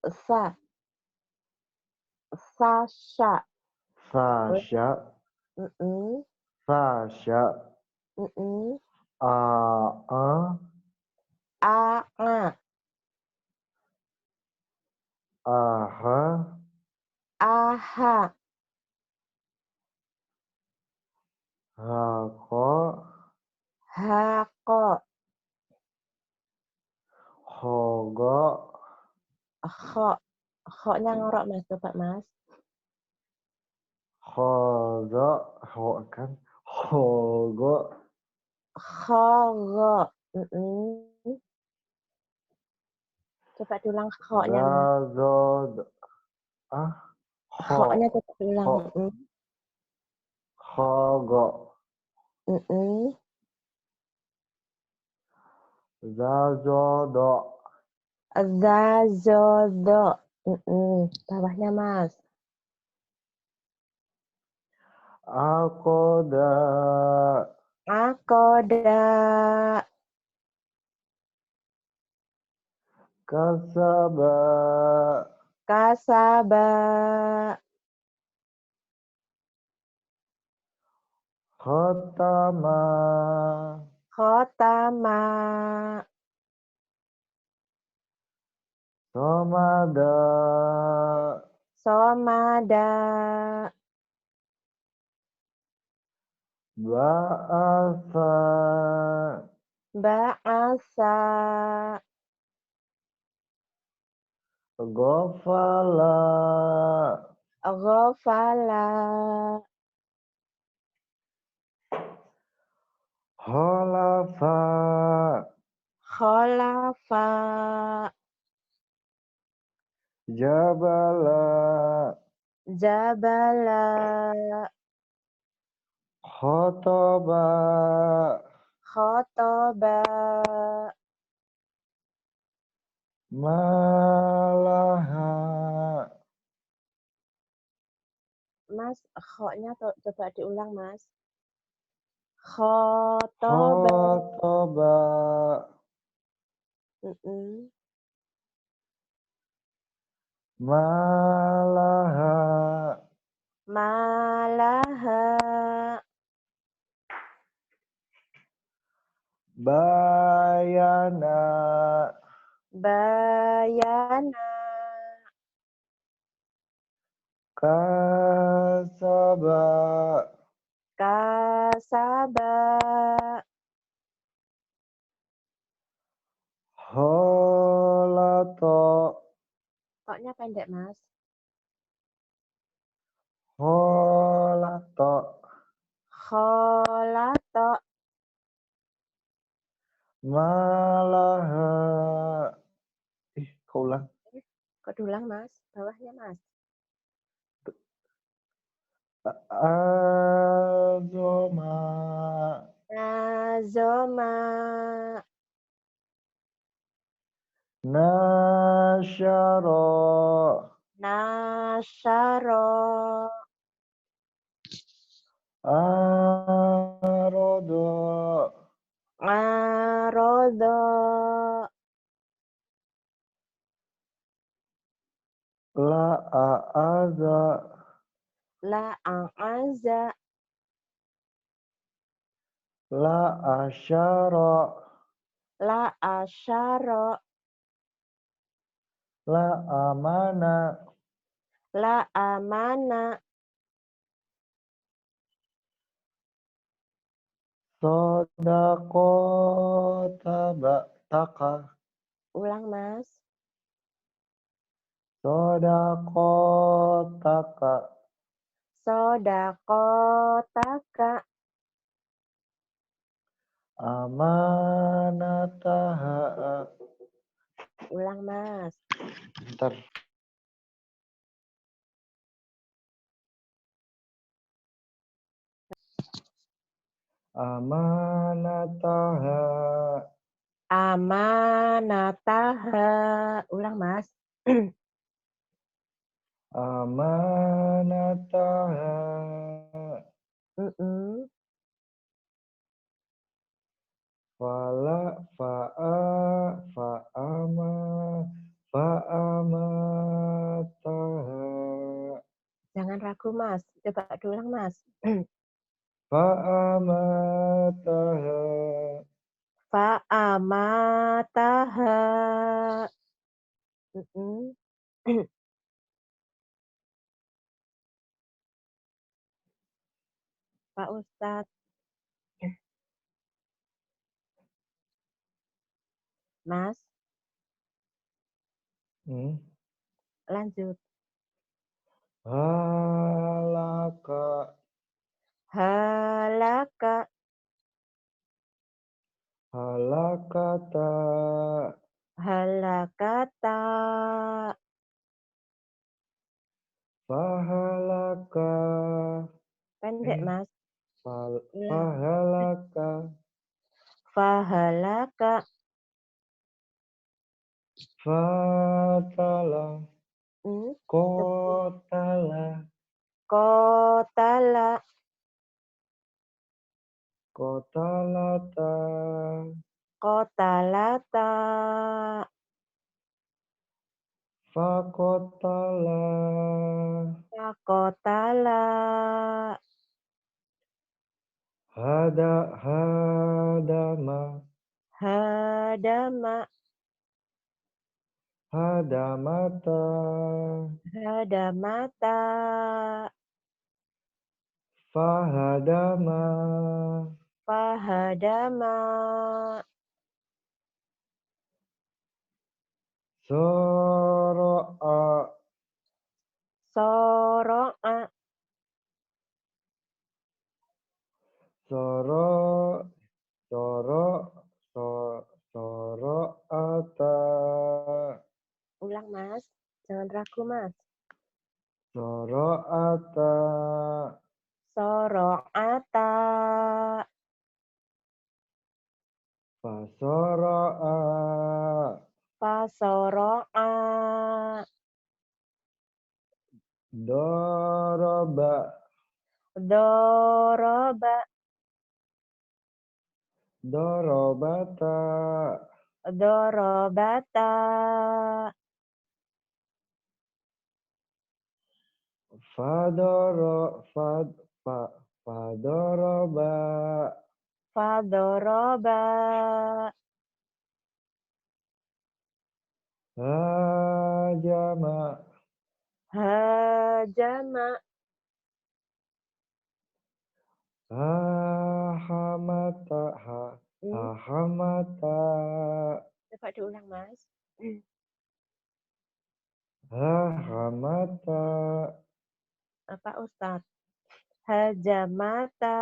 Sa, Sasha. Sasha, Mm-mm, Sasha, mm-mm. A, A, Aha, aha, Hako, hako, Hogo, kho. Kho-nya ngorok Mas, coba Mas. Hogo, Ho kan, Hogo, Khogo. Mm-mm. Coba diulang kho-nya Mas. Zazod, Ho, Kho-nya coba diulang. Ho, Mm-mm. Hogo, Mm-mm. Zazodo, Zazodo. Mm-mm. Bawahnya Mas. Akoda, Akoda. Kasaba, Kasaba. Khotama, Khotama. Somada, Somada. Ba'asa, Ba'asa. Ghafala, Ghafala. Khalafa, Kholafa. Jabala, Jabala. Khotoba, Khotoba. Malaha, Mas, kho-nya coba diulang Mas. Khotoba. Khotoba, Mm-mm. Malaha, Malaha. Bayana, Bayana. Kasaba, Kasaba. Holato, Kok-nya pendek Mas. Holato, Kholato. Malaha. Kau ulang. Kok diulang Mas? Bawahnya Mas. Azoma, Nazoma. Nasyaro, Nasyaro. Arodo, Arodo. La'aza, La'aza. La'asyara, La'asyara. La'amana, La'amana. Sodako taka, Ulang Mas. Sodako taka, Sodakotaka. Amanataha. Ulang Mas. Bentar. Amanataha. Amanataha. Ulang Mas. Amanataha. Mm-mm. Fala fa'a fa'ama fa'ama ragu, Mas. Coba diulang, Mas. Fa'amataha. Fa'amataha. Pak Ustadz. Mas, lanjut. Halaka. Halaka. Halakata. Halakata. Fahalaka. Pendek, Mas. Ya. Fahalaka. Fahalaka. Fatala. Coba. Kotala. Kotala. Kotalata. Kotalata. Fakotala. Fakotala. Hadama. Hadama. Hadamata. Hadamata. Fahadama. Fahadama. Soro'a. Soro'a. Soro. Soro. Soro'ata. Ulang, Mas. Jangan ragu, Mas. Soro'ata. Soro'ata. Fasoro'a. Fasoro'a. Doroba. Doroba. Dorobata. Dorobata. Fadoroba. Fadoroba. Hajama. Hajama. Ahamata. Ahamata. Coba diulang, Mas. Ahamata. Apa, Ustadz? Hajamata.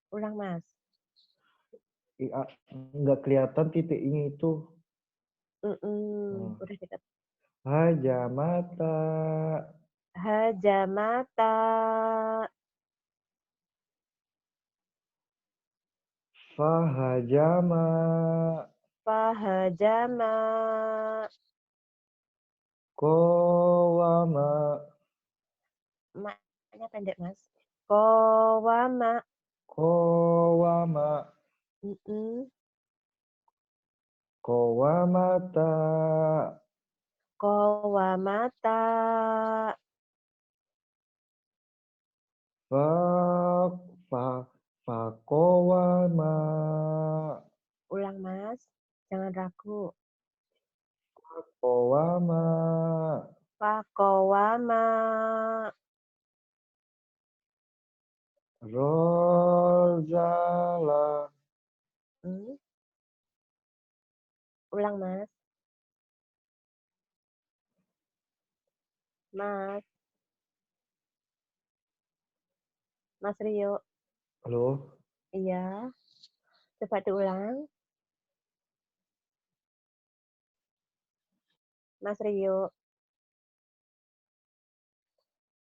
Ulang, Mas. Nggak kelihatan titiknya itu. Udah dekat. Hajamata. Hajamata. Fahajama. Fahajama. Kowama. Maknya pendek, Mas. Kowama. Kowama. Kowamata. Kowamata. Fakowama. Ulang, Mas. Jangan ragu. Kowama. Fakowama. Rozala. Ulang, Mas. Mas. Mas Rio. Halo. Iya. Coba diulang. Mas Rio.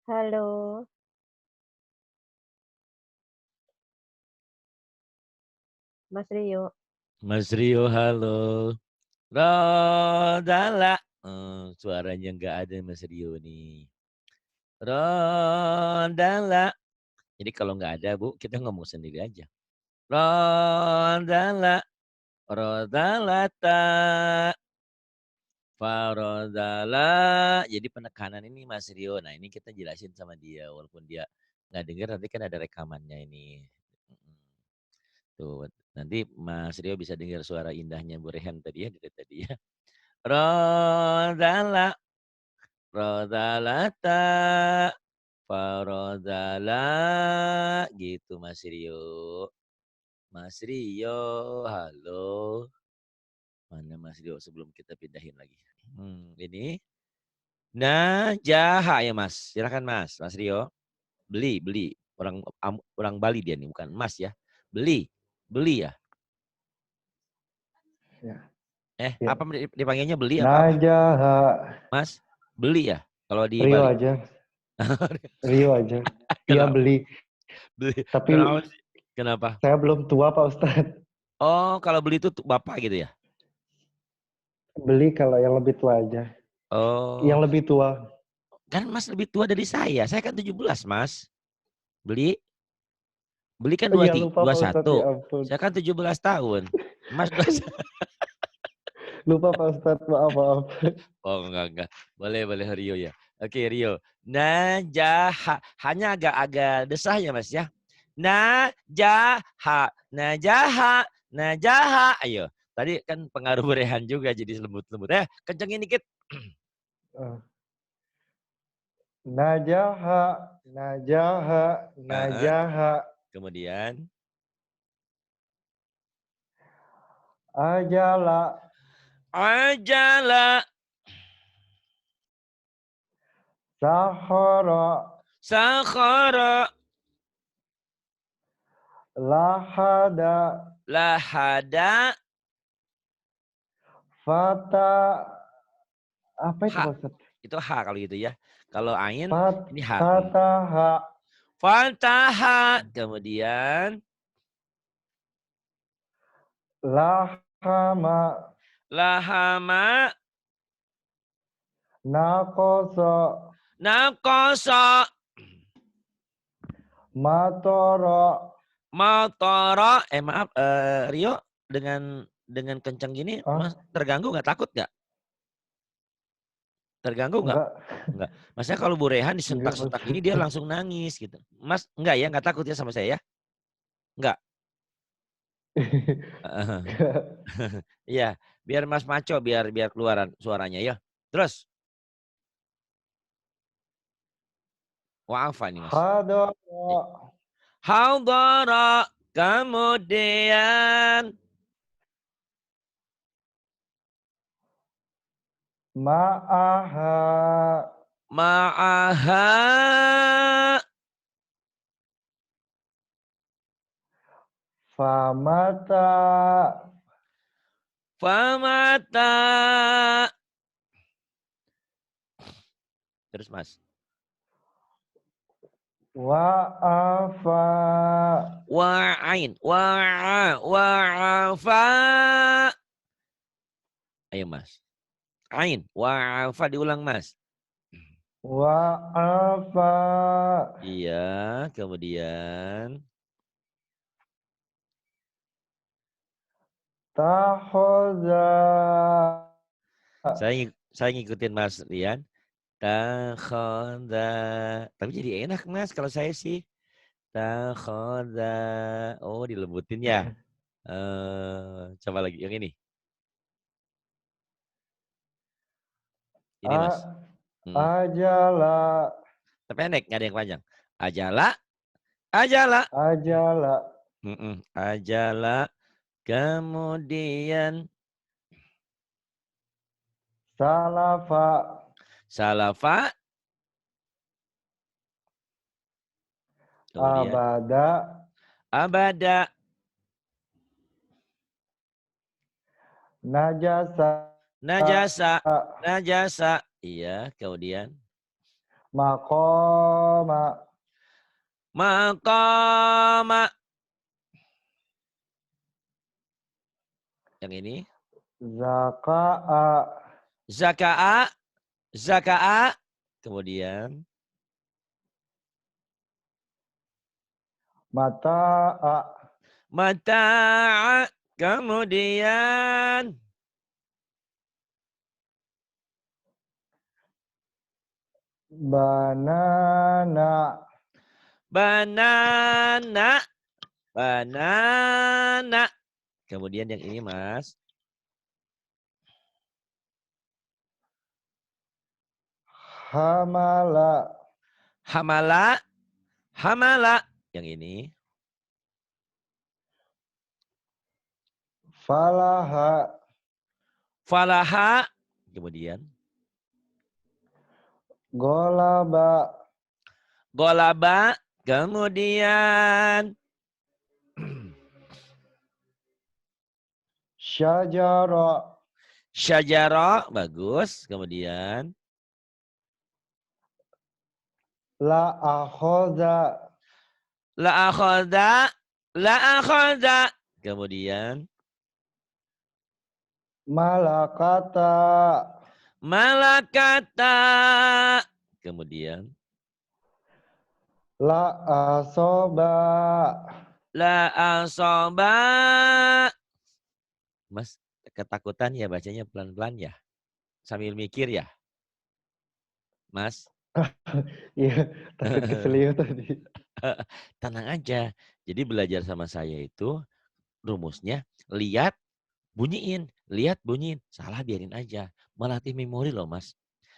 Halo. Mas Rio. Mas Rio, halo. Rodala. Suaranya nggak ada Mas Rio nih. Rodala. Jadi kalau nggak ada Bu, kita ngomong sendiri aja. Rodala. Rodalata. Farodala. Jadi penekanan ini Mas Rio. Nah ini kita jelasin sama dia. Walaupun dia nggak dengar, nanti kan ada rekamannya ini. Tuh, nanti Mas Rio bisa dengar suara indahnya Bu Rehan tadi ya. Dari tadi ya. Rodala. Rodalata. Farodala. Gitu Mas Rio. Mas Rio, halo. Mana Mas Rio sebelum kita pindahin lagi. Ini. Najaha ya Mas. Silakan Mas. Mas Rio. Beli. Orang Bali dia nih, bukan Mas ya. Beli ya. Ya. Ya. Apa dipanggilnya beli apa? Najaha. Mas, beli ya? Kalau di Rio Bali. aja. Rio aja. Iya beli. Beli. Tapi Kenapa? saya belum tua Pak Ustadz. Oh, kalau beli itu Bapak gitu ya? Beli kalau yang lebih tua aja. Oh. Yang lebih tua. Kan Mas lebih tua dari saya. Saya kan 17 Mas. Beli kan Iya lupa Pak 21. Ustadz, ya ampun. Saya kan 17 tahun. Mas 21. Lupa Pak Ustadz, maaf. Oh enggak. Boleh Rio ya. Oke Rio. Najaha. Hanya agak-agak desah ya Mas ya. Najaha. Ayo. Tadi kan pengaruh berehan juga jadi lembut-lembut. Kencengin dikit. Najaha. Kemudian. Ajala. Sakhara. Lahada. Fata. Apa itu Pak Ustadz? Itu H kalau gitu ya. Kalau Ain, ini H. Fataha. Kemudian. Lahama. Nakoso. Matoro. Maaf Rio dengan kencang gini Mas terganggu nggak, takut nggak? Terganggu nggak? Enggak. Maksudnya kalau Bu Rehan disentak-sentak gini dia langsung nangis gitu. Mas enggak ya, nggak takut ya sama saya ya? Enggak. Iya, biar Mas maco biar keluaran suaranya ya. Terus. Wa'afa nih Mas. Hadara. Kemudian. Ma'aha. Famata. Terus Mas. Wa'afa. Wa'ain. Wa'afa. Ayo Mas. Ain. Wa'afa diulang Mas. Wa'afa. Iya, kemudian. Tahoza. Saya ngikutin Mas Rian. Takhoda. Tapi jadi enak Mas kalau saya sih. Takhoda. Oh dilembutin ya. Coba lagi yang ini. Ini Mas. Ajala. Pendek, nggak ada yang panjang. Ajala. Ajala. Kemudian. Salafa. Kemudian. Abada. Najasa. Iya, kemudian. Maqama. Yang ini. Zaka'a. Kemudian. Mata'a. Kemudian. Banana. Banana. Banana. Kemudian yang ini, Mas. Hamala. Hamala. Hamala. Yang ini. Falaha. Falaha. Kemudian. Golaba. Golaba. Kemudian. Syajara. Syajara. Bagus. Kemudian. La akhoda. La akhoda. La akhoda. Kemudian. Malakata. Malakata. Kemudian. La asoba. La asoba. Mas, ketakutan ya bacanya pelan-pelan ya? Sambil mikir ya? Mas? Iya, takut keselio tadi. Tenang aja. Jadi belajar sama saya itu rumusnya lihat, bunyiin. Lihat, bunyiin. Salah biarin aja. Melatih memori loh Mas.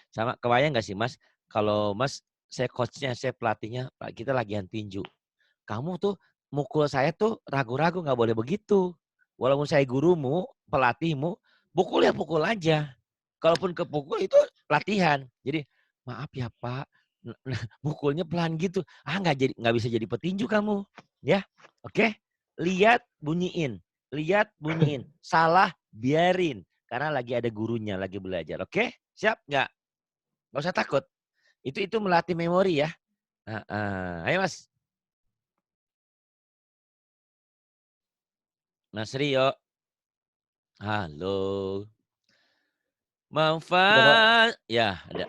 Sama kebayang gak sih Mas? Kalau Mas, saya coachnya, saya pelatihnya, kita lagian tinju. Kamu tuh mukul saya tuh ragu-ragu gak boleh begitu. Walaupun saya gurumu, pelatihmu, pukul ya pukul aja. Kalaupun kepukul itu latihan. Jadi maaf ya Pak, mukulnya pelan gitu. Nggak bisa jadi petinju kamu, ya. Oke? Lihat bunyiin, lihat bunyiin. Salah biarin, karena lagi ada gurunya, lagi belajar. Oke? Siap nggak? Nggak usah takut. Itu melatih memori ya. Ayo Mas. Mas Rio. Halo. Ya, Pak. Ya, ada.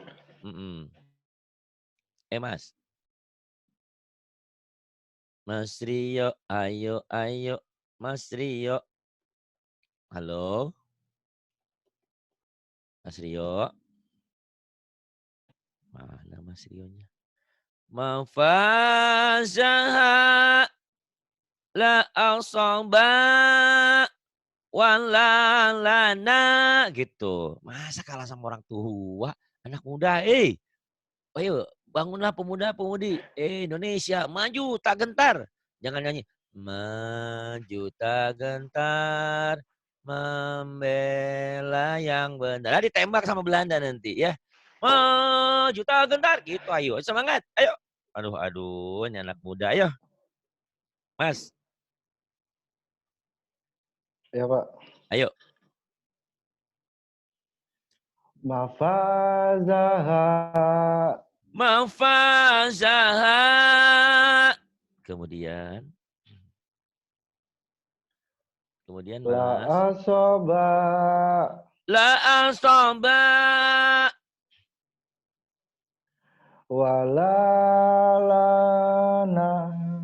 Mas. Mas Rio, ayo. Mas Rio. Halo. Mas Rio. Mana Mas Rionya? Mafazaha la asaba walalana gitu. Masa kalah sama orang tua, anak muda, ayo bangunlah pemuda-pemudi Indonesia, maju tak gentar. Jangan nyanyi maju tak gentar membela yang benar. Ditembak sama Belanda nanti ya. Maju tak gentar gitu, ayo semangat, ayo. Aduh, ini anak muda, ayo. Mas. Ya, Pak. Ayo. Mafazaha. Mafazaha. Kemudian La Mas. asoba. La asaba. Walalana.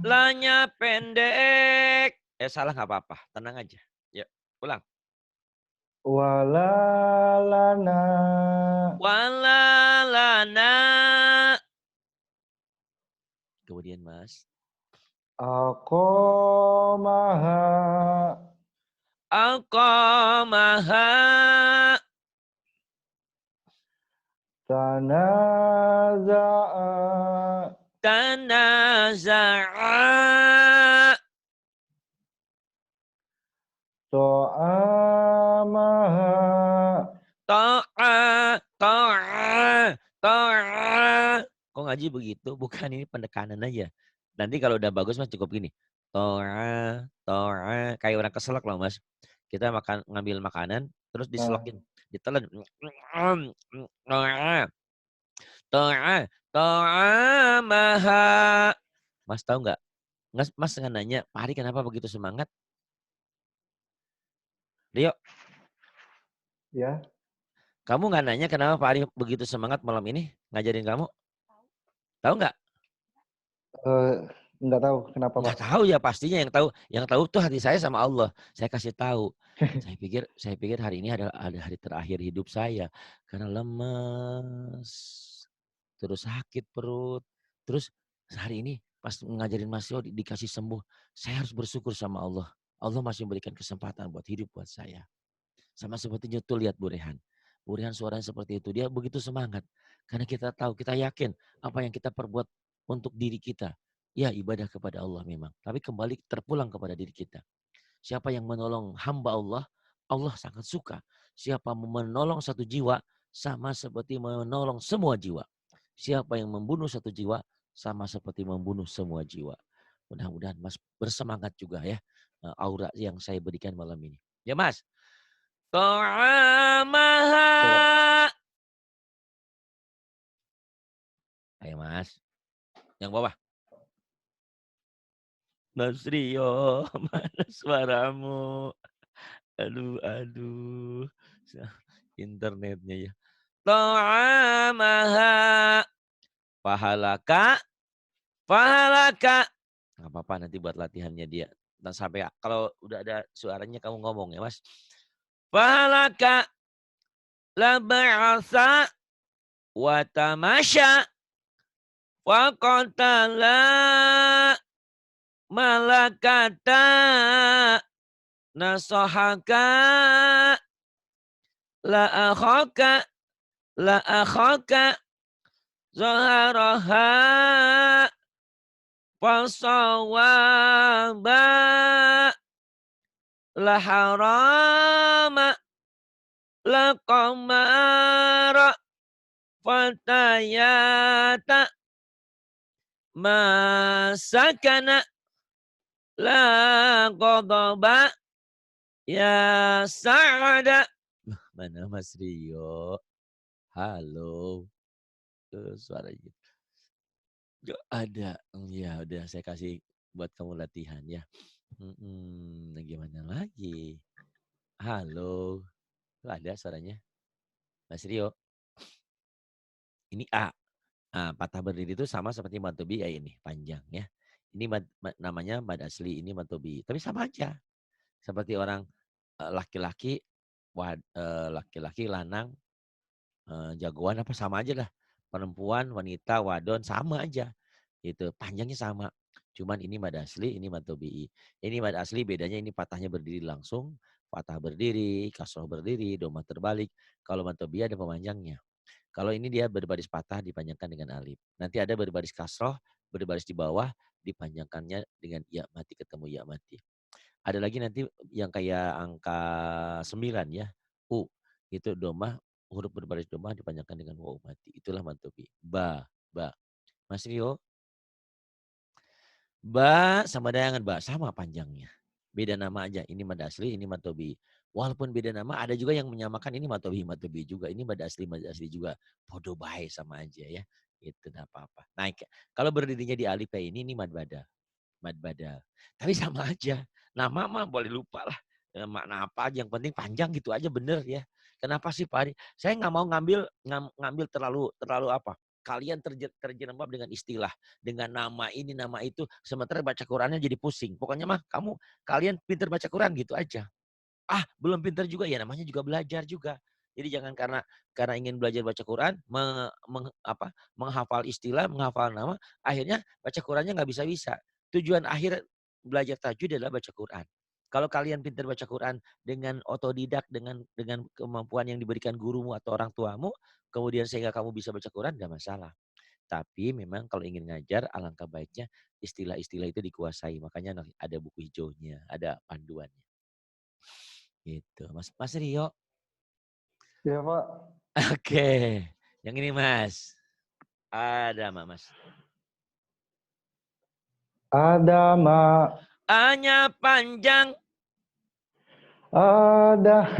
Lanya pendek. Salah nggak apa-apa. Tenang aja. Yuk, ulang. Walalana. Walalana. Kemudian Mas. Aqomaha. Aqamaha. Tanaza'a. Tanaza'a. To'amaha. Ta'a. Kok ngaji begitu? Bukan, ini pendekanan aja. Nanti kalau udah bagus Mas cukup gini. Ta'a. Kayak orang keselak loh Mas. Kita ngambil makanan terus diselokin, ditelan. Ta'amaha. Mas tahu nggak? Mas nanya, Pak Ari kenapa begitu semangat? Rio. Ya. Kamu nggak nanya kenapa Pak Ari begitu semangat malam ini ngajarin kamu? Tahu nggak? Nggak tahu kenapa, Pak. Nggak tahu ya, pastinya yang tahu tuh hati saya sama Allah. Saya kasih tahu. Saya pikir hari ini ada hari terakhir hidup saya karena lemes. terus sakit perut. Terus hari ini pas ngajarin Mas Rio dikasih sembuh, saya harus bersyukur sama Allah. Allah masih memberikan kesempatan buat hidup buat saya. Sama seperti tuh lihat Bu Rehan. Bu Rehan suaranya seperti itu, dia begitu semangat. Karena kita tahu, kita yakin apa yang kita perbuat untuk diri kita. Ya ibadah kepada Allah memang. Tapi kembali terpulang kepada diri kita. Siapa yang menolong hamba Allah, Allah sangat suka. Siapa menolong satu jiwa, sama seperti menolong semua jiwa. Siapa yang membunuh satu jiwa, sama seperti membunuh semua jiwa. Mudah-mudahan Mas bersemangat juga ya. Aura yang saya berikan malam ini. Ya Mas. Ta'amaha. Ayo Mas. Yang bawah. Mas Rio, mana suaramu? Aduh. Internetnya ya. Ta'amaha. Pahalaka. Nggak apa-apa nanti buat latihannya dia. Dan sampai kalau udah ada suaranya kamu ngomong ya Mas. Pahalaka. La ba'asa. Wa tamasya. Wa qatala. Malakata. Nasahaka. La akhaka. Zaharaha. Fasawaba. La harama. La qamara. Fatayata. Masakana. La qadaba. Ya sa'ada. Mana Mas Rio? Halo. Suaranya. Gak ada. Ya udah saya kasih buat kamu latihan ya. Gimana lagi? Halo. Ada suaranya. Mas Rio. Ini A. Patah berdiri itu sama seperti matobi ini. Panjang ya. Ini namanya mad asli. Ini matobi. Tapi sama aja. Seperti orang laki-laki. Laki-laki, lanang. Jagoan apa sama aja lah. Perempuan, wanita, wadon sama aja. Itu panjangnya sama. Cuman ini mad asli, ini mad tobi'i. Ini mad asli bedanya ini patahnya berdiri langsung, patah berdiri, kasroh berdiri, doma terbalik. Kalau mad tobi'i ada pemanjangnya. Kalau ini dia berbaris patah dipanjangkan dengan alif. Nanti ada berbaris kasroh, berbaris di bawah dipanjangkannya dengan ya mati ketemu ya mati. Ada lagi nanti yang kayak angka 9 ya. U. Itu doma, huruf berbaris doma dipanjangkan dengan waw mati. Itulah mad tobi'i. Ba. Mas Rio. Ba sama dengan ba sama panjangnya. Beda nama aja. Ini mad asli, ini mad tobi'i. Walaupun beda nama, ada juga yang menyamakan ini mad tobi'i juga. Ini mad asli juga. Bodoh baik sama aja ya. Itu enggak apa-apa. Nah, kalau berdirinya di alif ini mad badal. Mad badal. Tapi sama aja. Nama mah boleh lupa lah. Makna apa aja. Yang penting panjang gitu aja bener ya. Kenapa sih Pak Ari? Saya nggak mau ngambil terlalu apa. Kalian terjerembab dengan istilah, dengan nama ini, nama itu, sementara baca Qurannya jadi pusing. Pokoknya mah kalian pintar baca Quran gitu aja. Belum pintar juga ya namanya juga belajar juga. Jadi jangan karena ingin belajar baca Quran, menghafal istilah, menghafal nama, akhirnya baca Qurannya nggak bisa-bisa. Tujuan akhir belajar tajwid adalah baca Quran. Kalau kalian pintar baca Quran dengan otodidak, dengan kemampuan yang diberikan gurumu atau orang tuamu, kemudian sehingga kamu bisa baca Quran, nggak masalah. Tapi memang kalau ingin ngajar, alangkah baiknya istilah-istilah itu dikuasai. Makanya ada buku hijaunya, ada panduannya. Gitu. Mas Rio. Ya Pak. Oke. Yang ini Mas. Ada Mas. Ada A-nya panjang. Ada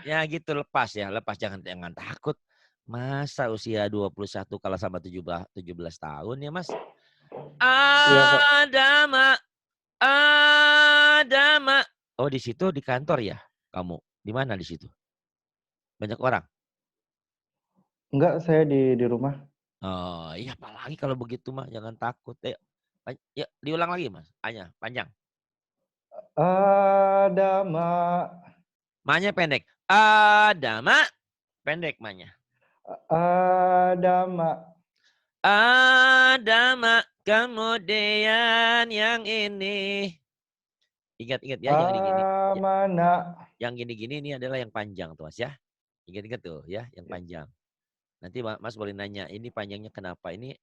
Ya gitu lepas ya. Lepas jangan takut. Masa usia 21 kalah sama 17 tahun ya Mas. Adama. Oh di situ di kantor ya kamu? Di mana di situ? Banyak orang? Enggak, saya di rumah. Oh iya apalagi kalau begitu mah jangan takut. Ya diulang lagi Mas. A-nya panjang. Adama. Ma-nya pendek. Adama pendek ma-nya. Adama. Adama. Kemudian yang ini. Ingat-ingat ya yang gini. Amana. Yang gini-gini ini adalah yang panjang tuh Mas ya. Ingat-ingat tuh ya, yang panjang. Nanti Mas boleh nanya, ini panjangnya kenapa? Ini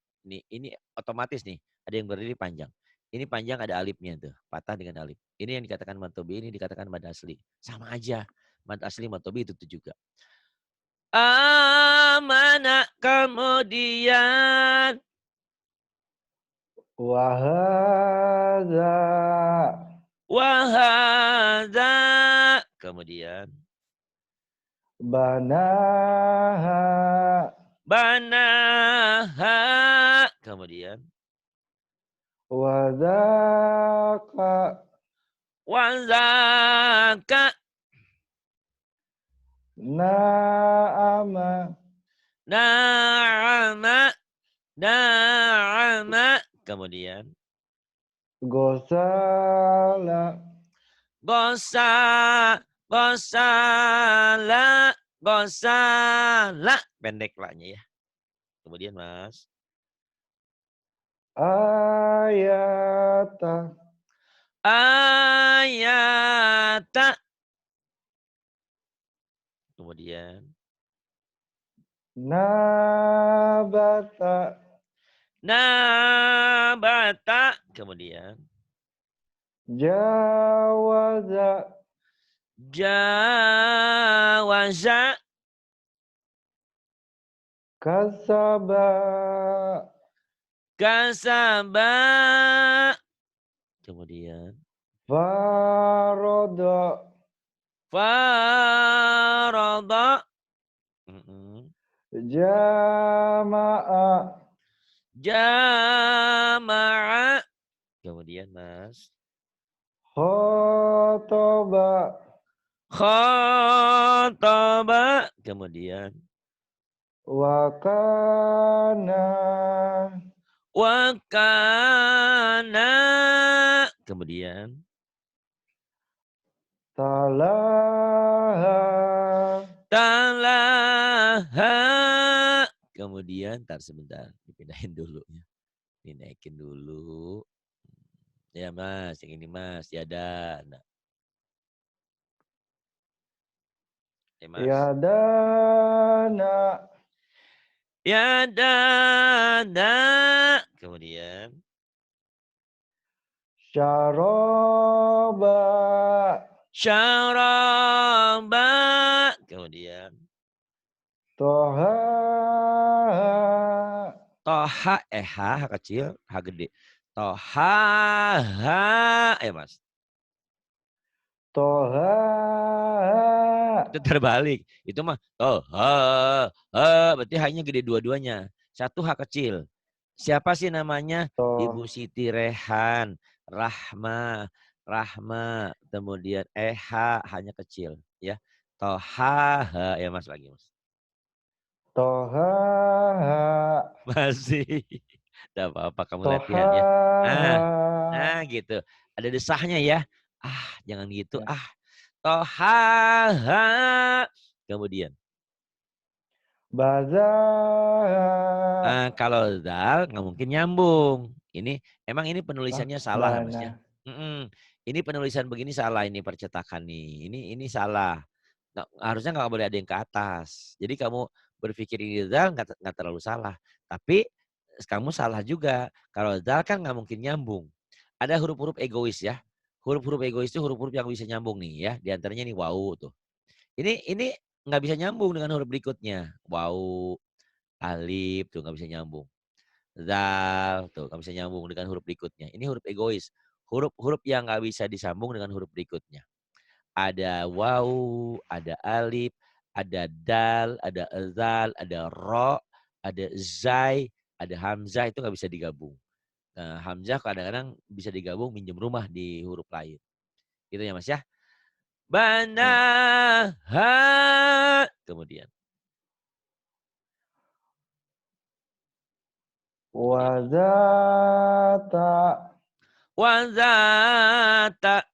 otomatis nih, ada yang berdiri panjang. Ini panjang ada alifnya tuh, patah dengan alif. Ini yang dikatakan mad tobi, ini dikatakan mad asli. Sama aja. Mad asli, mad tobi itu tuh juga. Amana kemudian. Wahadza. Wahadza kemudian. Banaha. Banaha kemudian. Wadzaka. Wazaka. Na'ama. Na'ama. Na'ama. Kemudian. Gosala. Gosa. Gosala. Gosala. Pendek lahnya ya. Kemudian Mas. Ayata. Ayata. Kemudian. Nabata. Nabata. Kemudian. Jawaza. Jawaza. Kasaba. Kasaba. Kemudian. Faroda. Farada. Jama'a. Jama'a. Kemudian Mas. Khotoba. Khotaba. Kemudian. Wakana. Wakana. Kemudian. Talaha. Talaha. Kemudian, ntar sebentar. Dipindahin dulu. Dinaikin dulu. Ya Mas, yang ini Mas. Ya ada. Nah. Ya Mas. Yadana. Yadana. Kemudian. Syaroba. Syaraba. Kemudian. Toha. Toha. H kecil. H gede. Toha. Mas. Toha. Itu terbalik. Itu mah toha. Berarti hanya gede dua-duanya. Satu H kecil. Siapa sih namanya? Ibu Siti Rehan. Rahma. Rahma. Kemudian hanya kecil. Ya. Toha. Ya Mas lagi Mas. Toha. Masih. Tidak apa-apa kamu Toha. latihan ya. Nah gitu. Ada desahnya ya. Jangan gitu. Ya. Toha. Kemudian. Baza. Kalau dal nggak mungkin nyambung. Emang ini penulisannya salah Mas ya. Ini penulisan begini salah ini percetakan nih. Ini salah. Harusnya nggak boleh ada yang ke atas. Jadi kamu berpikir ini dal nggak terlalu salah. Tapi kamu salah juga. Kalau dal kan nggak mungkin nyambung. Ada huruf-huruf egois ya. Huruf-huruf egois itu huruf-huruf yang bisa nyambung nih ya. Di antaranya nih wau tuh. Ini nggak bisa nyambung dengan huruf berikutnya. Wau, alif tuh nggak bisa nyambung. Zal tuh nggak bisa nyambung dengan huruf berikutnya. Ini huruf egois. Huruf-huruf yang nggak bisa disambung dengan huruf berikutnya. Ada wau, ada alif, ada dal, ada zal, ada ro, ada zai, ada hamzah itu nggak bisa digabung. Nah, hamzah kadang-kadang bisa digabung minjem rumah di huruf lain. Gitu ya Mas ya. Banaha. Kemudian. Wazata. Wazata.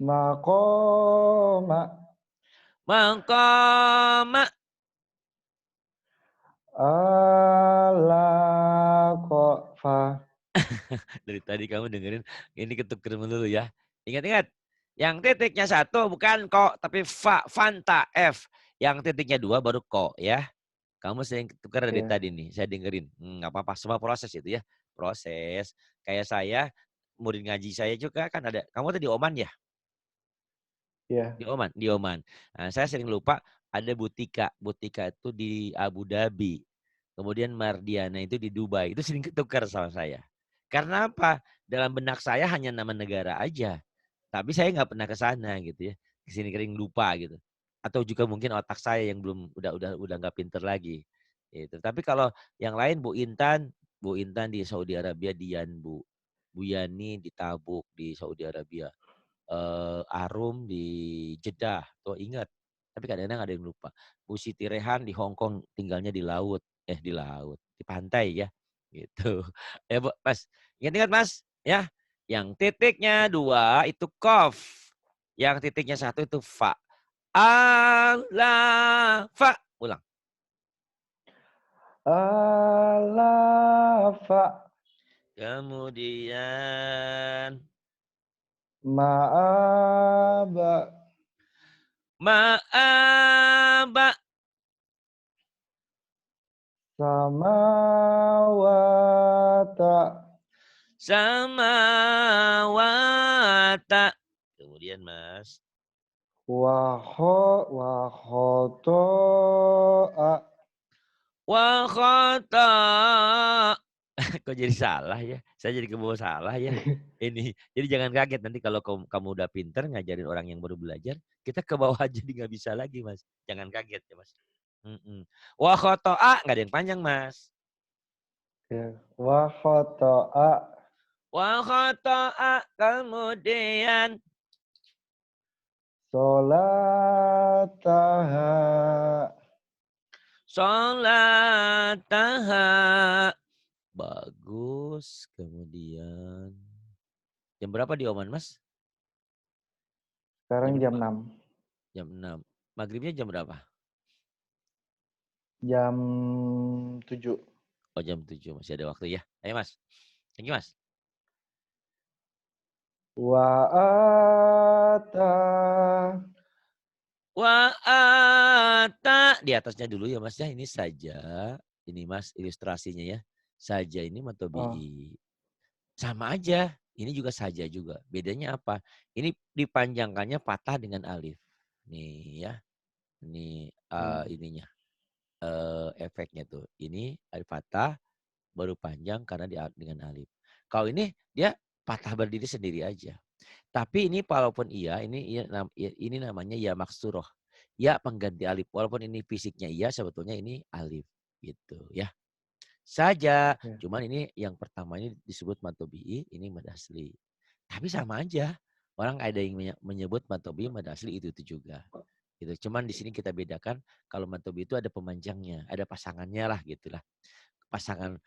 Maqoma. Maqama. Fa. Dari tadi kamu dengerin ini ketuker dulu ya. Ingat-ingat. Yang titiknya 1 bukan kok, tapi fa, fanta, F. Yang titiknya 2 baru kok ya. Kamu sering tukar dari Iya, tadi nih, saya dengerin. Nggak apa-apa, semua proses itu ya. Proses. Kayak saya, murid ngaji saya juga kan ada. Kamu tadi Oman ya? iya, Di Oman, di Oman. Nah, saya sering lupa ada Butika. Butika itu di Abu Dhabi. Kemudian Mardiana itu di Dubai. Itu sering ketukar sama saya. Karena apa? Dalam benak saya hanya nama negara aja. Tapi saya nggak pernah ke sana gitu ya. Kesini kering lupa gitu. Atau juga mungkin otak saya yang belum udah nggak pinter lagi. Gitu. Tapi kalau yang lain Bu Intan di Saudi Arabia, Dian Bu. Bu Yani di Tabuk di Saudi Arabia. Arum di Jeddah, tuh ingat. Tapi kadang-kadang ada yang lupa. Bu Siti Rehan di Hong Kong tinggalnya di laut, di laut, di pantai ya, gitu. Ya Bu, Mas, ingat-ingat Mas, ya. Yang titiknya 2 itu qaf, yang titiknya 1 itu fa. Allah, fa. Ulang. Fa. Kemudian Ma'aba. ma'aba. Samawata. Samawata. Kemudian Mas. Khoto'a. Wa khata. Kok jadi salah ya? Saya jadi kebawa salah ya. Ini. Jadi jangan kaget nanti kalau kamu udah pinter ngajarin orang yang baru belajar, kita ke bawah jadi nggak bisa lagi, Mas. Jangan kaget ya, Mas. Wa khata'a nggak ada yang panjang, Mas. Ya. Wa khoto'a. Wa khata'a kemudian Solataha. sholataha. Bagus. Kemudian jam berapa di Oman, Mas? Sekarang jam Berapa? 6. Jam 6. Maghribnya jam berapa? Jam 7. Oh jam 7 masih ada waktu ya. Ayo Mas. Thank you Mas. Wa'ata. Wa'ata. Di atasnya dulu ya Mas ya. Ini saja. Ini Mas ilustrasinya ya. Saja ini Oh, matobi'i. Sama aja. Ini juga saja juga. Bedanya apa? Ini dipanjangkannya patah dengan alif. Nih ya. Ini ininya. Efeknya tuh. Ini alif patah. Baru panjang karena dengan alif. Kalau ini dia patah berdiri sendiri aja. Tapi ini walaupun iya, ini namanya ya maksuroh. Ya pengganti alif. Walaupun ini fisiknya iya, sebetulnya ini alif. Gitu ya. Saja. ya. Cuman ini yang pertama ini disebut matobi'i, ini mad asli. Tapi sama aja. Orang ada yang menyebut matobi'i, mad asli itu juga. Gitu. Cuman di sini kita bedakan kalau matobi'i itu ada pemanjangnya, ada pasangannya lah gitulah. Pasangan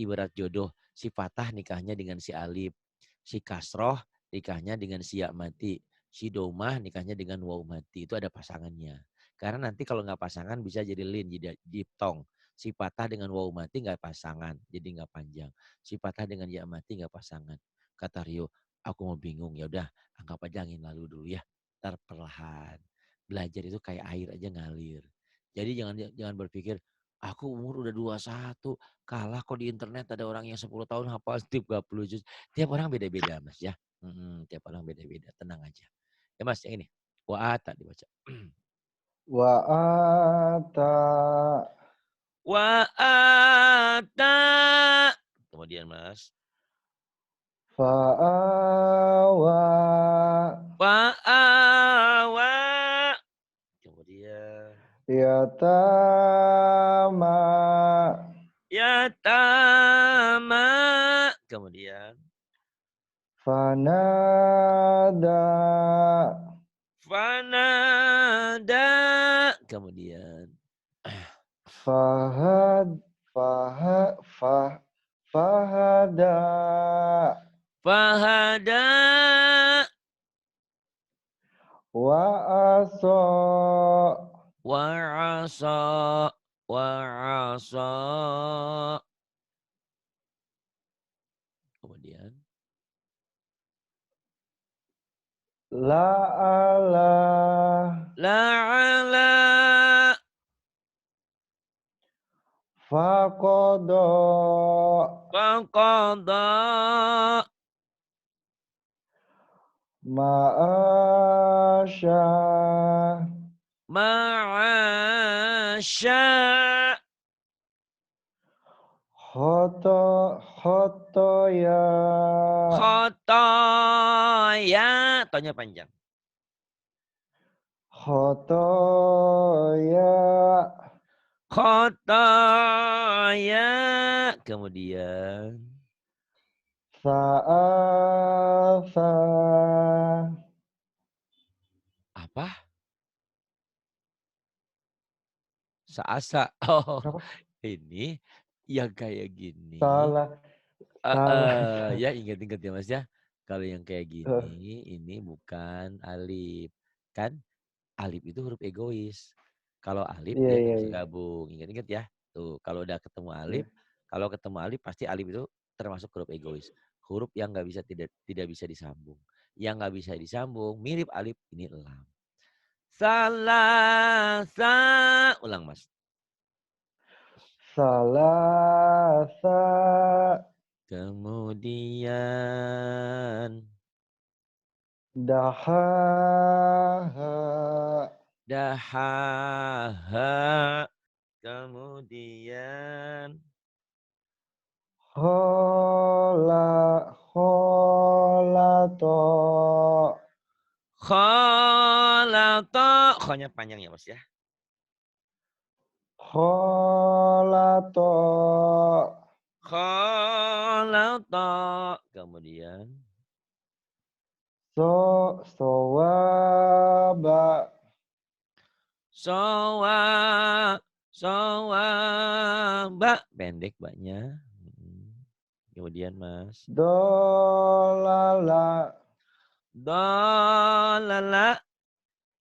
ibarat jodoh, si Fatah nikahnya dengan si Alif, si Kasroh nikahnya dengan si Ya mati, si Domah nikahnya dengan Waw mati, itu ada pasangannya. Karena nanti kalau nggak pasangan bisa jadi lin, jadi diptong. Si Fatah dengan Waw mati nggak pasangan, jadi nggak panjang. Si Fatah dengan Ya mati nggak pasangan. Kata Rio, aku mau bingung, ya udah anggap aja angin lalu dulu ya. Ntar perlahan. Belajar itu kayak air aja ngalir. Jadi jangan berpikir, aku umur udah 21, kalah kok di internet ada orang yang 10 tahun hafal 30 juz. Tiap orang beda-beda Mas ya. Tiap orang beda-beda, tenang aja. Ya Mas yang ini. Wa'ata dibaca. Wa'ata. Wa'ata. Kemudian Mas. Fa'awa. Wa'awa. Kemudian. Yatama. Yatama. Kemudian. Fanada. Fanada. Kemudian. Fahad. Fahada. Fahada. Wa'aso. Wa'asa. wa 'asa. Kemudian la'ala, la'ala, faqada, faqada, ma'asya, ma'asya, khotoya, khotoya, tonya panjang. khotoya, Khotoya, kemudian sa'asa, apa? Saasa. Oh, kenapa? ini yang kayak gini. Salah, salah. Ya ingat-ingat ya Mas ya. Kalau yang kayak gini, ini bukan alif. Kan alif itu huruf egois. Kalau alif Iya, dia iya, nggak bisa iya. gabung. Ingat-ingat ya. Tuh, kalau udah ketemu alif, Iya. kalau ketemu alif pasti alif itu termasuk huruf egois. Huruf yang nggak bisa tidak bisa disambung. Yang nggak bisa disambung mirip alif ini lam. Salah, ulang Mas. Salasa, Kemudian dahaha, dahaha. Kemudian kholato, khalata. Kho-nya panjang ya Mas ya. kholato, Khalata. Kemudian sowaba, sawa, sawaba. Pendek baknya. Kemudian Mas. dolala, Dolala,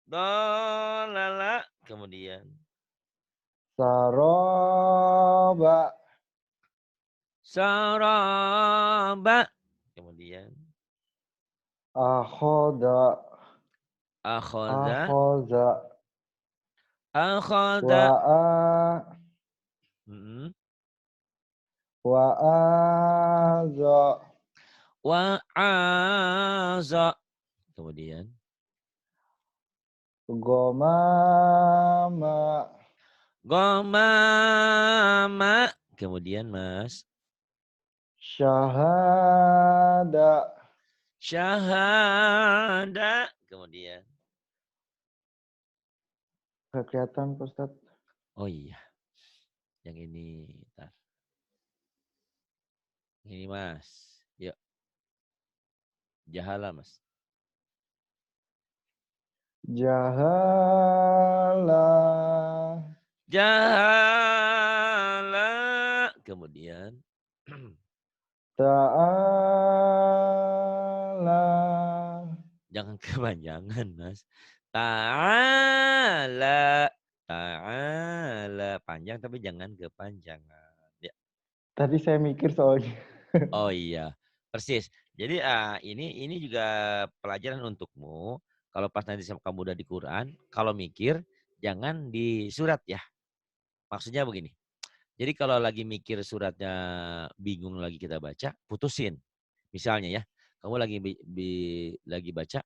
dolala. Kemudian saroba, saraba. Kemudian akhoda, akhoda, akhoza, akhoda. wa'a, Mm-mm. wa'aza, Wa'aza. Kemudian gomama, gomama. Kemudian Mas. syahada, Syahada. Kemudian. nggak kelihatan Pak Ustadz. Oh iya. Yang ini. Ntar. Ini Mas. Yuk. Jahala Mas. Jahala, Jahala. Kemudian. ta'ala, Jangan kepanjangan Mas. Ta'ala. Ta'ala. Panjang tapi jangan kepanjangan. Ya. tadi saya mikir soalnya. Oh iya, persis. Jadi ini juga pelajaran untukmu. Kalau pas nanti kamu udah di Quran, kalau mikir jangan di surat ya. Maksudnya begini. Jadi kalau lagi mikir suratnya bingung lagi kita baca, putusin. Misalnya ya, kamu lagi baca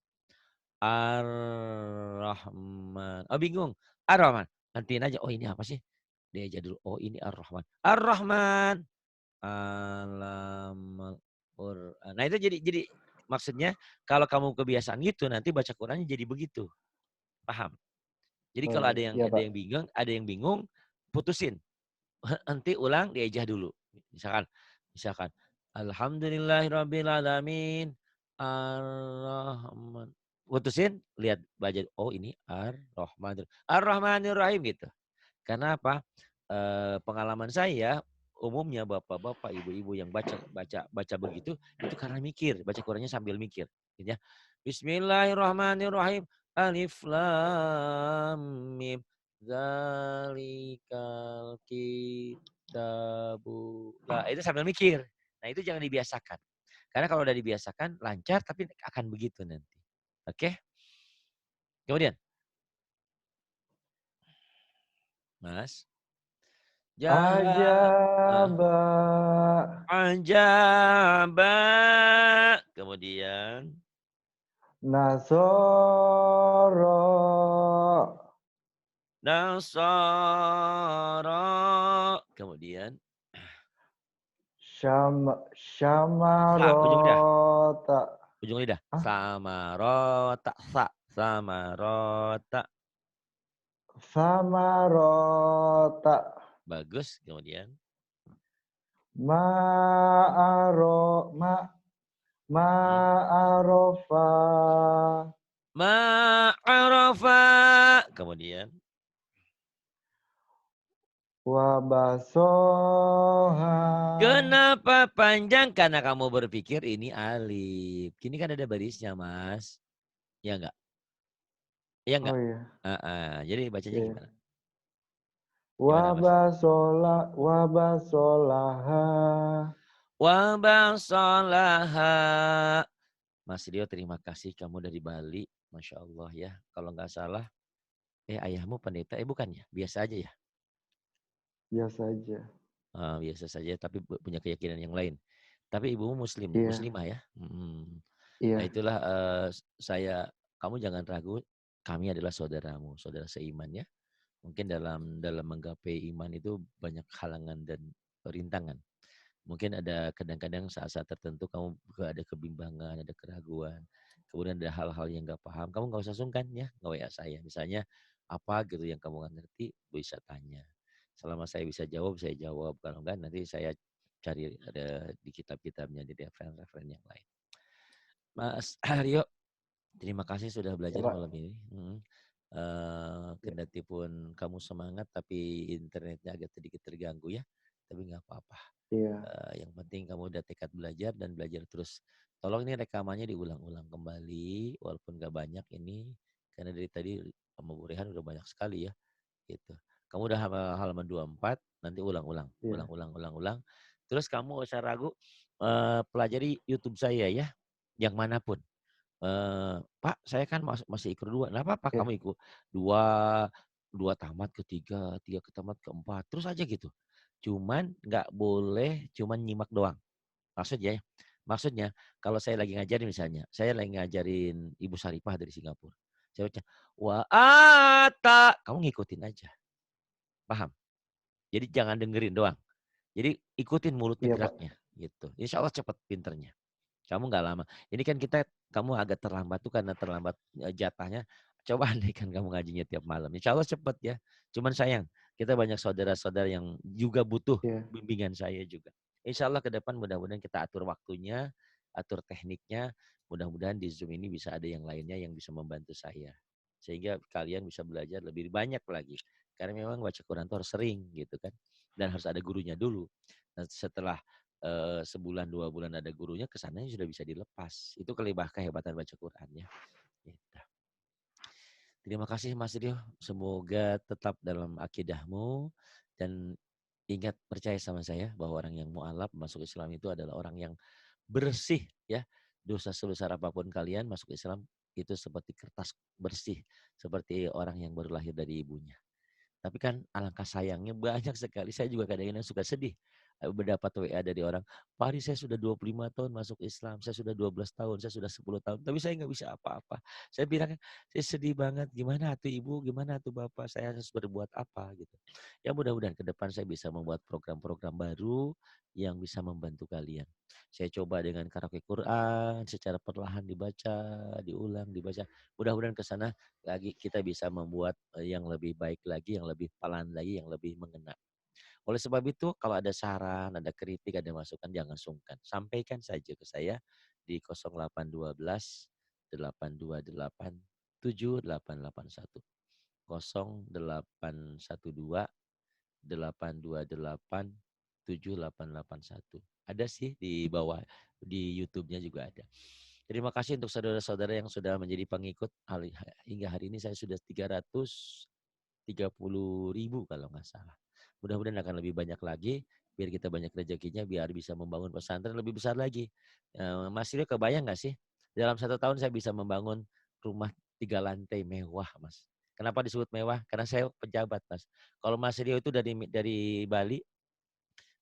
Ar-Rahman. Oh bingung. Ar-Rahman. Nantiin aja. Oh ini apa sih? Dia aja dulu. Oh ini Ar-Rahman. Ar-Rahman. Alamal Quran. Nah itu jadi maksudnya kalau kamu kebiasaan gitu nanti baca Qurannya jadi begitu. Paham? Jadi Oh, kalau ada yang iya Pak. bingung, putusin. Nanti ulang diejah dulu. Misalkan Alhamdulillahirabbil alamin Ar-Rahman. Putusin, lihat baca oh ini Ar-Rahman. Ar-Rahmanir-Rahim gitu. Karena apa? Pengalaman saya umumnya bapak-bapak, ibu-ibu yang baca begitu itu karena mikir, baca Qurannya sambil mikir, gitu ya. Bismillahirrahmanirrahim. Alif lam mim. Zalikal kitabu. Nah, itu sambil mikir. Nah, itu jangan dibiasakan. Karena kalau udah dibiasakan lancar tapi akan begitu nanti. Oke? Kemudian, Mas. Ajaba. Ajaba. Kemudian Nasoro. Nasara. Kemudian ujung lidah. Syamarota. Ujung lidah. Ah, Samarota. Samarota. Samarota. Bagus. Kemudian Ma'aro. hmm. Ma'arofa. Ma'arafa. Kemudian Wabasoha. kenapa panjang? Karena kamu berpikir ini alif. Kini kan ada barisnya, Mas. Ya enggak? Ya Oh enggak? iya. Jadi bacanya Iya. gimana? Gimana, Mas? Wabasolaha. Wabasalaha. Mas Rio, terima kasih kamu dari Bali. Masya Allah ya. Kalau nggak salah, ayahmu pendeta, bukan ya? Biasa aja ya? Biasa aja. Biasa saja, tapi punya keyakinan yang lain. Tapi ibumu Iya. muslimah ya? Nah Iya. itulah kamu jangan ragu, kami adalah saudaramu, saudara seiman ya. Mungkin dalam menggapai iman itu banyak halangan dan rintangan. Mungkin ada kadang-kadang saat-saat tertentu kamu ada kebimbangan, ada keraguan. Kemudian ada hal-hal yang nggak paham. Kamu nggak usah sungkan ya, nge-WA saya. Misalnya apa gitu yang kamu nggak ngerti, bisa tanya. Selama saya bisa jawab, saya jawab. Kalau enggak, nanti saya cari ada di kitab-kitabnya, di referen-referen yang lain. Mas Aryo, terima kasih sudah Ya, belajar Pak. malam ini. Ya. Kendati pun kamu semangat, tapi internetnya agak sedikit terganggu ya. Tapi nggak apa-apa. Iya. Yang penting kamu udah tekad belajar dan belajar terus. Tolong ini rekamannya diulang-ulang kembali, walaupun gak banyak ini, karena dari tadi sama Bu Rehan udah banyak sekali ya, gitu. Kamu udah halaman 24, nanti ulang-ulang, Iya. ulang-ulang. Terus kamu gak usah ragu, pelajari YouTube saya ya, yang manapun. Pak, saya kan masih ikut 2, nggak apa-apa Iya. kamu ikut 2, 2 tamat ke 3, 3 ke tamat ke 4, terus aja gitu. Cuman nggak boleh cuman nyimak doang. Maksudnya kalau saya lagi ngajarin misalnya, saya lagi ngajarin Ibu Saripah dari Singapura. Saya baca, wa ata, kamu ngikutin aja. Paham? Jadi jangan dengerin doang. Jadi ikutin mulutnya Iya, Pak. geraknya gitu. Insya Allah cepat pinternya. Kamu nggak lama. Ini kan kamu agak terlambat tuh karena terlambat jatahnya. Coba andai kan kamu ngajinya tiap malam. Insya Allah cepat ya. Cuman sayang, kita banyak saudara-saudara yang juga butuh Iya. bimbingan saya juga. Insya Allah ke depan mudah-mudahan kita atur waktunya, atur tekniknya. Mudah-mudahan di Zoom ini bisa ada yang lainnya yang bisa membantu saya. Sehingga kalian bisa belajar lebih banyak lagi. Karena memang baca Quran itu harus sering gitu kan. Dan harus ada gurunya dulu. Nah, setelah sebulan 2 bulan ada gurunya, kesananya sudah bisa dilepas. Itu kehebatan baca Quran ya. Gitu. Terima kasih Mas Rio. Semoga tetap dalam akidahmu dan ingat percaya sama saya bahwa orang yang mu'alaf masuk Islam itu adalah orang yang bersih ya. Dosa sebesar apapun kalian masuk Islam itu seperti kertas bersih, seperti orang yang baru lahir dari ibunya. Tapi kan alangkah sayangnya banyak sekali, saya juga kadang-kadang suka sedih. Mendapat WA dari orang, Pak Ari saya sudah 25 tahun masuk Islam, saya sudah 12 tahun, saya sudah 10 tahun, tapi saya nggak bisa apa-apa. Saya bilang, saya sedih banget, gimana tuh ibu, gimana tuh bapak, saya harus berbuat apa gitu. Ya mudah-mudahan ke depan saya bisa membuat program-program baru yang bisa membantu kalian. Saya coba dengan karaoke Quran, secara perlahan dibaca, diulang, dibaca. Mudah-mudahan ke sana lagi kita bisa membuat yang lebih baik lagi, yang lebih pelan lagi, yang lebih mengena. Oleh sebab itu kalau ada saran, ada kritik, ada masukan jangan sungkan. Sampaikan saja ke saya di 0812 828 7881. 0812 828 7881. Ada sih di bawah di YouTube-nya juga ada. Terima kasih untuk saudara-saudara yang sudah menjadi pengikut hingga hari ini saya sudah 300 30.000 kalau nggak salah. Mudah-mudahan akan lebih banyak lagi, biar kita banyak rezekinya, biar bisa membangun pesantren lebih besar lagi. Mas Rio kebayang nggak sih, dalam 1 tahun saya bisa membangun rumah 3 lantai mewah, Mas. Kenapa disebut mewah? Karena saya pejabat, Mas. Kalau Mas Rio itu dari Bali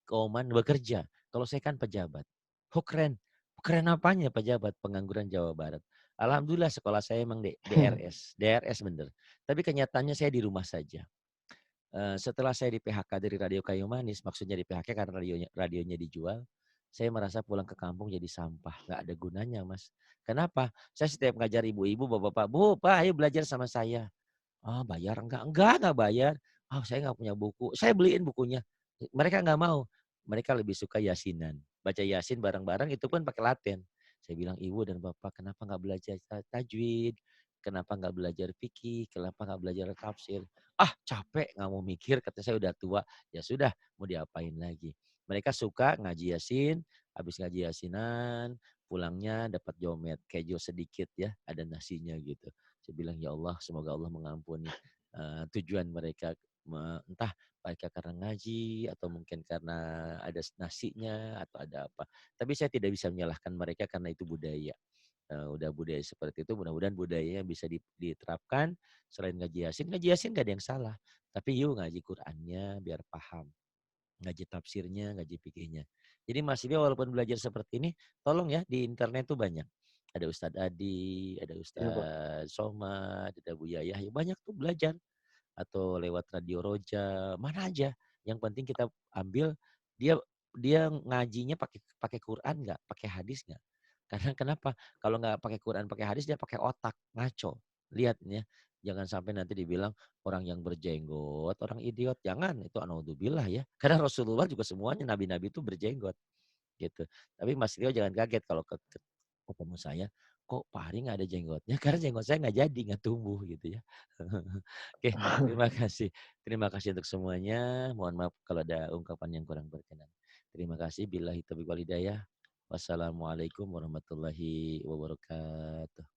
ke Oman bekerja, kalau saya kan pejabat. Oh keren, keren apanya pejabat? Pengangguran Jawa Barat. Alhamdulillah sekolah saya emang DRS bener. Tapi kenyataannya saya di rumah saja. Setelah saya di-PHK dari Radio Kayu Manis, maksudnya di-PHK karena radionya dijual, saya merasa pulang ke kampung jadi sampah, nggak ada gunanya, Mas. Kenapa? Saya setiap ngajar ibu-ibu, bapak-bapak, "Bu, Pak, ayo belajar sama saya." "Ah, bayar enggak?" "Enggak bayar." "Ah, saya nggak punya buku." Saya beliin bukunya. Mereka nggak mau. Mereka lebih suka yasinan. Baca yasin bareng-bareng itu pun pakai latin. Saya bilang, "Ibu dan Bapak, kenapa nggak belajar tajwid? Kenapa nggak belajar fikih? Kenapa nggak belajar tafsir?" "Ah, capek, nggak mau mikir," kata saya, "udah tua." Ya sudah, mau diapain lagi. Mereka suka ngaji yasin, habis ngaji yasinan, pulangnya dapat jomet, kejo sedikit ya, ada nasinya gitu. Saya bilang, "Ya Allah, semoga Allah mengampuni tujuan mereka, entah mereka karena ngaji atau mungkin karena ada nasinya atau ada apa." Tapi saya tidak bisa menyalahkan mereka karena itu budaya. Udah budaya seperti itu, mudah-mudahan budayanya bisa diterapkan. Selain ngaji Yasin nggak ada yang salah. Tapi yuk ngaji Qur'annya biar paham. Ngaji tafsirnya, ngaji fikihnya. Jadi Mas Ilya walaupun belajar seperti ini, tolong ya di internet tuh banyak. Ada Ustadz Adi, ada Iya, Pak. Ustadz Somad, ada Bu Yayah, ya banyak tuh belajar. Atau lewat Radio Roja, mana aja. Yang penting kita ambil, dia dia ngajinya pakai pakai Quran nggak, pakai hadis nggak. Karena kenapa? Kalau nggak pakai Quran, pakai hadis, dia pakai otak, ngaco. Lihat ya, jangan sampai nanti dibilang orang yang berjenggot, orang idiot. Jangan, itu anaudzubillah ya. Karena Rasulullah juga semuanya nabi-nabi itu berjenggot gitu. Tapi Mas Rio jangan kaget kalau ketemu saya, kok Pak Ari nggak ada jenggotnya? Karena jenggot saya nggak jadi, nggak tumbuh gitu ya. Oke, terima kasih. Terima kasih untuk semuanya. Mohon maaf kalau ada ungkapan yang kurang berkenan. Terima kasih. Billahi taufiq wal hidayah. Wassalamualaikum warahmatullahi wabarakatuh.